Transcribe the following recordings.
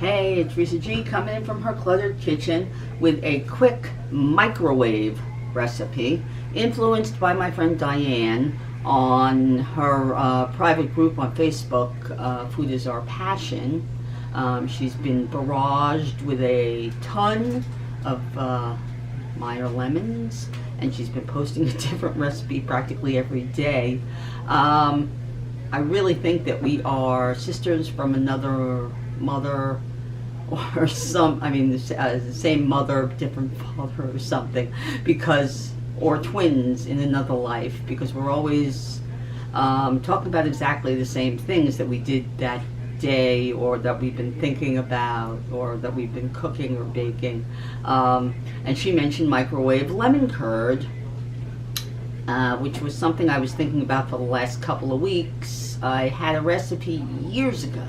Hey, it's Risa G coming in from her cluttered kitchen with a quick microwave recipe influenced by my friend Diane on her private group on Facebook, Food is Our Passion. She's been barraged with a ton of Meyer Lemons, and she's been posting a different recipe practically every day. I really think that we are sisters from another mother, or the same mother, different father or something, or twins in another life, because we're always talking about exactly the same things that we did that day, or that we've been thinking about, or that we've been cooking or baking. And she mentioned microwave lemon curd, which was something I was thinking about for the last couple of weeks. I had a recipe years ago,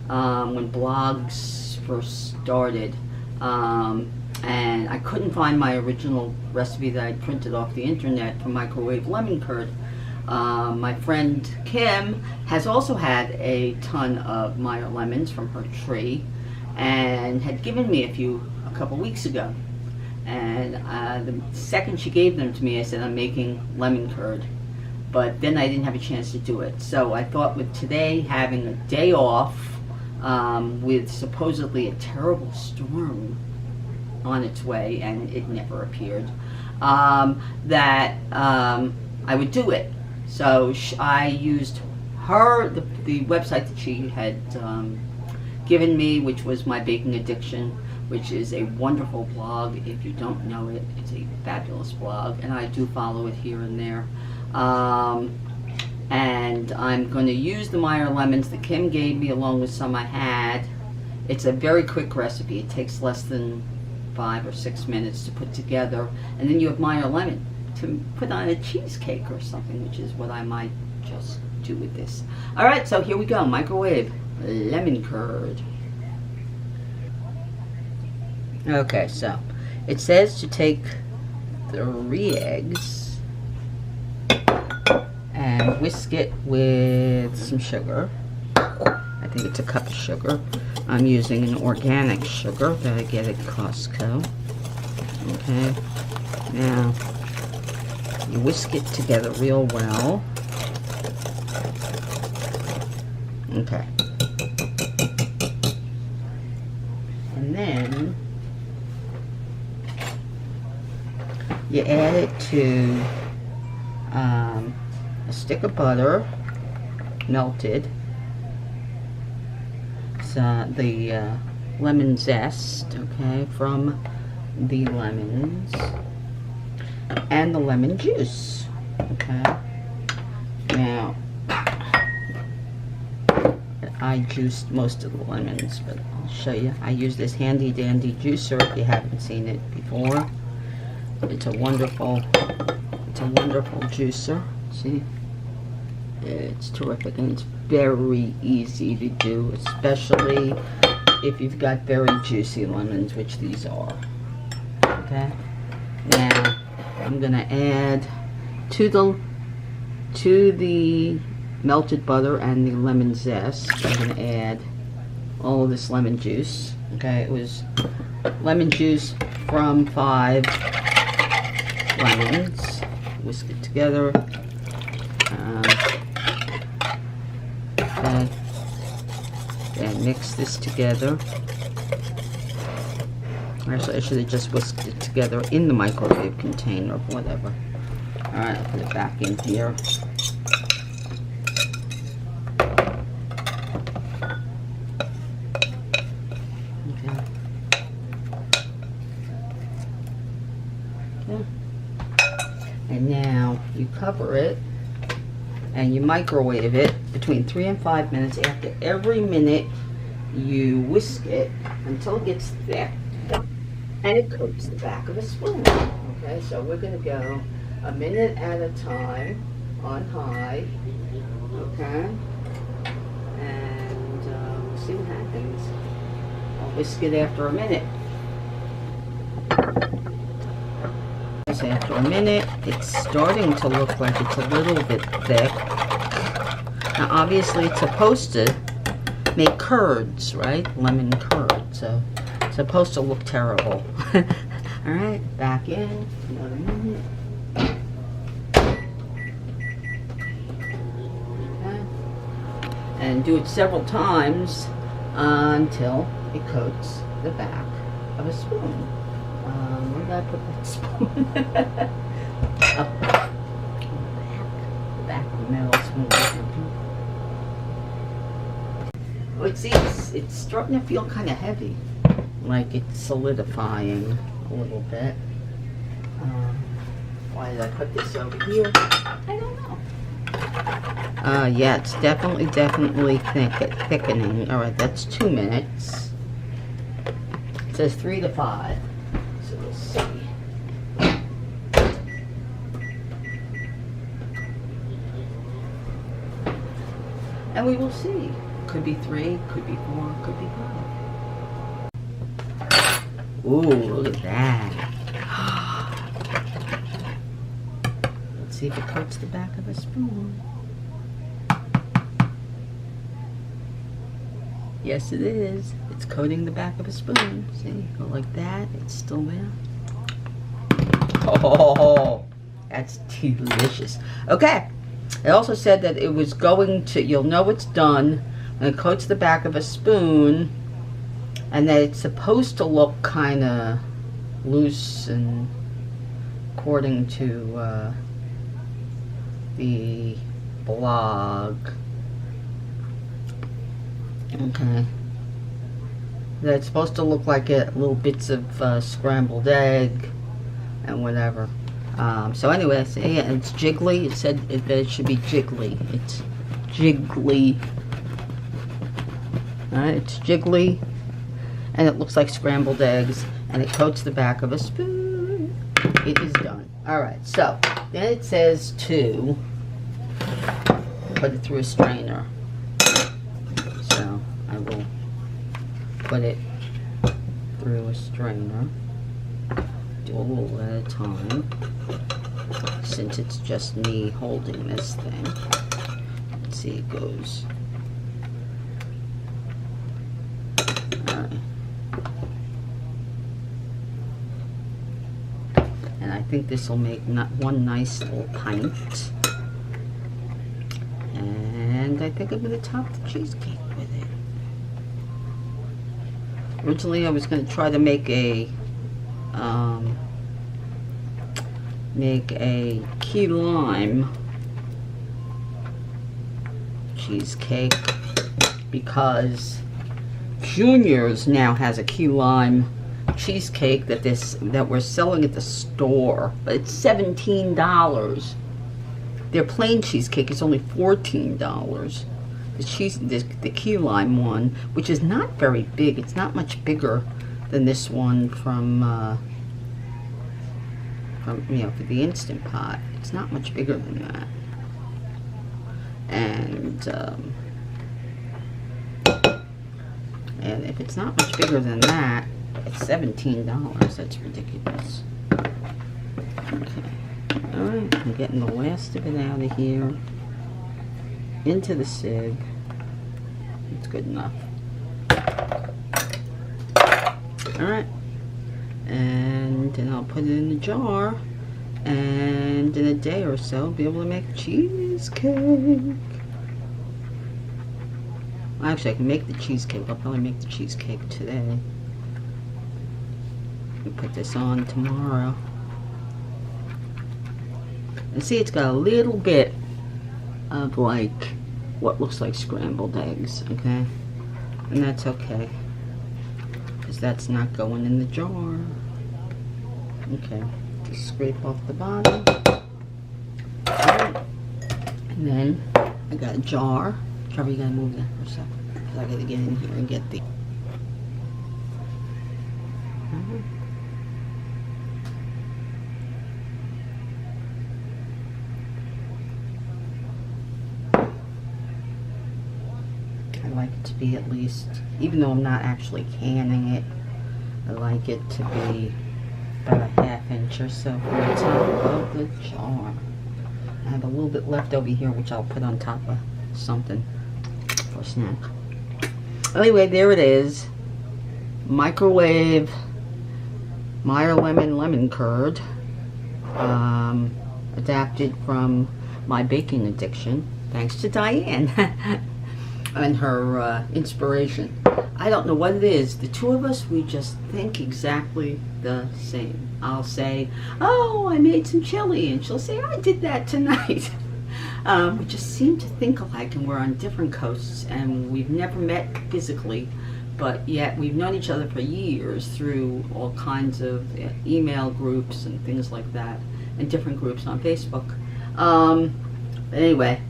when blogs first started, and I couldn't find my original recipe that I printed off the internet for microwave lemon curd. My friend Kim has also had a ton of Meyer lemons from her tree, and had given me a couple weeks ago. And the second she gave them to me, I said, I'm making lemon curd. But then I didn't have a chance to do it. So I thought, with today having a day off, with supposedly a terrible storm on its way, and it never appeared, that I would do it. So I used the website that she had given me, which was My Baking Addiction, which is a wonderful blog. If you don't know it, it's a fabulous blog, and I do follow it here and there. And I'm going to use the Meyer lemons that Kim gave me, along with some I had. It's a very quick recipe. It takes less than 5 or 6 minutes to put together, and then you have Meyer lemon to put on a cheesecake or something, which is what I might just do with this. Alright, so here we go. Microwave lemon curd. Okay, so it says to take 3 eggs and whisk it with some sugar. I think it's a cup of sugar. I'm using an organic sugar that I get at Costco. Okay, now you whisk it together real well. Okay, and then you add it to a stick of butter, melted, the lemon zest, okay, from the lemons, and the lemon juice. Okay, now I juiced most of the lemons, but I'll show you. I use this handy dandy juicer if you haven't seen it before. It's a wonderful juicer. See, it's terrific, and it's very easy to do, especially if you've got very juicy lemons, which these are. Okay, now I'm gonna add to the melted butter and the lemon zest, I'm gonna add all of this lemon juice. Okay, it was lemon juice from 5 lemons. Whisk it together. And mix this together. Actually, I should have just whisked it together in the microwave container, whatever. Alright, I'll put it back in here. Okay. And now you cover it and you microwave it between 3 and 5 minutes. After every minute, you whisk it until it gets thick, and it coats the back of a spoon. Okay, so we're going to go a minute at a time on high. Okay, and we'll see what happens. I'll whisk it after a minute. After a minute, it's starting to look like it's a little bit thick. Now, obviously, it's supposed to make curds, right? Lemon curd. So it's supposed to look terrible. All right, back in. Another minute. Okay. And do it several times until it coats the back of a spoon. Where did I put that spoon? Up. The back of the metal spoon. Oh, it's starting to feel kind of heavy, like it's solidifying a little bit. Why did I put this over here? I don't know. Yeah, it's definitely thickening. All right, that's 2 minutes. It says 3 to 5. So we'll see. And we will see. Could be 3, could be 4, could be 5. Ooh, look at that. Let's see if it coats the back of a spoon. Yes, it is. It's coating the back of a spoon. See, go like that. It's still there. Oh, that's delicious. Okay. It also said that it was going to, you'll know it's done when it coats the back of a spoon, and that it's supposed to look kind of loose, and according to the blog. Okay. That it's supposed to look like little bits of scrambled egg and whatever. So anyway, yeah, it's jiggly. It said that it should be jiggly. It's jiggly. Alright, it's jiggly. And it looks like scrambled eggs. And it coats the back of a spoon. It is done. Alright, so then it says to put it through a strainer. So I will put it through a strainer. Do a little at a time, since it's just me holding this thing. Let's see, it goes. Alright. And I think this will make one nice little pint. And I think I'm going to top the cheesecake with it. Originally I was going to try to make a key lime cheesecake, because Junior's now has a key lime cheesecake that we're selling at the store, but it's $17. Their plain cheesecake is only $14. The key lime one, which is not very big, it's not much bigger than this one from for the Instant Pot. It's not much bigger than that. And if it's not much bigger than that, it's $17. That's ridiculous. Okay. Alright, I'm getting the last of it out of here. Into the sieve. It's good enough. Alright. And then I'll put it in the jar, and in a day or so I'll be able to make cheesecake. Actually, I can make the cheesecake. I'll probably make the cheesecake today. We put this on tomorrow. And see, it's got a little bit of like what looks like scrambled eggs, okay? And that's okay, because that's not going in the jar. Okay, just scrape off the bottom. Right. And then I got a jar. Trevor, you gotta move that for a second, because I gotta get in here and get the I like it to be at least, even though I'm not actually canning it, I like it to be about a ½ inch or so from the top of the jar. I have a little bit left over here, which I'll put on top of something for a snack. Anyway, there it is. Microwave Meyer lemon curd. Adapted from my baking addiction, thanks to Diane and her inspiration. I don't know what it is. The two of us, we just think exactly the same. I'll say, oh, I made some chili, and she'll say, I did that tonight. We just seem to think alike, and we're on different coasts, and we've never met physically, but yet we've known each other for years through all kinds of email groups and things like that, and different groups on Facebook. Anyway,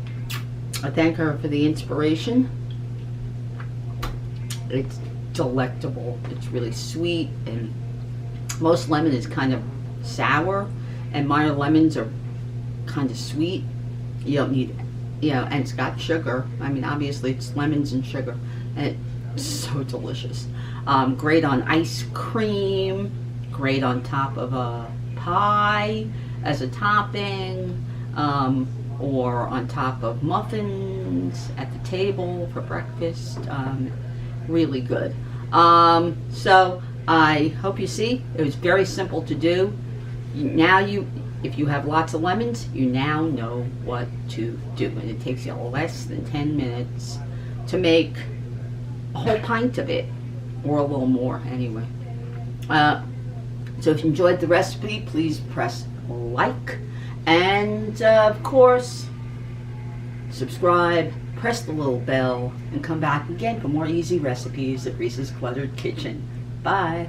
I thank her for the inspiration. It's delectable. It's really sweet, and most lemon is kind of sour, and Meyer lemons are kind of sweet. You don't need, and it's got sugar. I mean, obviously it's lemons and sugar, and it's so delicious. Great on ice cream, great on top of a pie as a topping, or on top of muffins at the table for breakfast. Really good. So I hope you see it was very simple to do. If you have lots of lemons, you now know what to do, and it takes you less than 10 minutes to make a whole pint of it, or a little more anyway. So if you enjoyed the recipe, please press like, and of course subscribe, press the little bell, and come back again for more easy recipes at Reese's Cluttered Kitchen. Bye.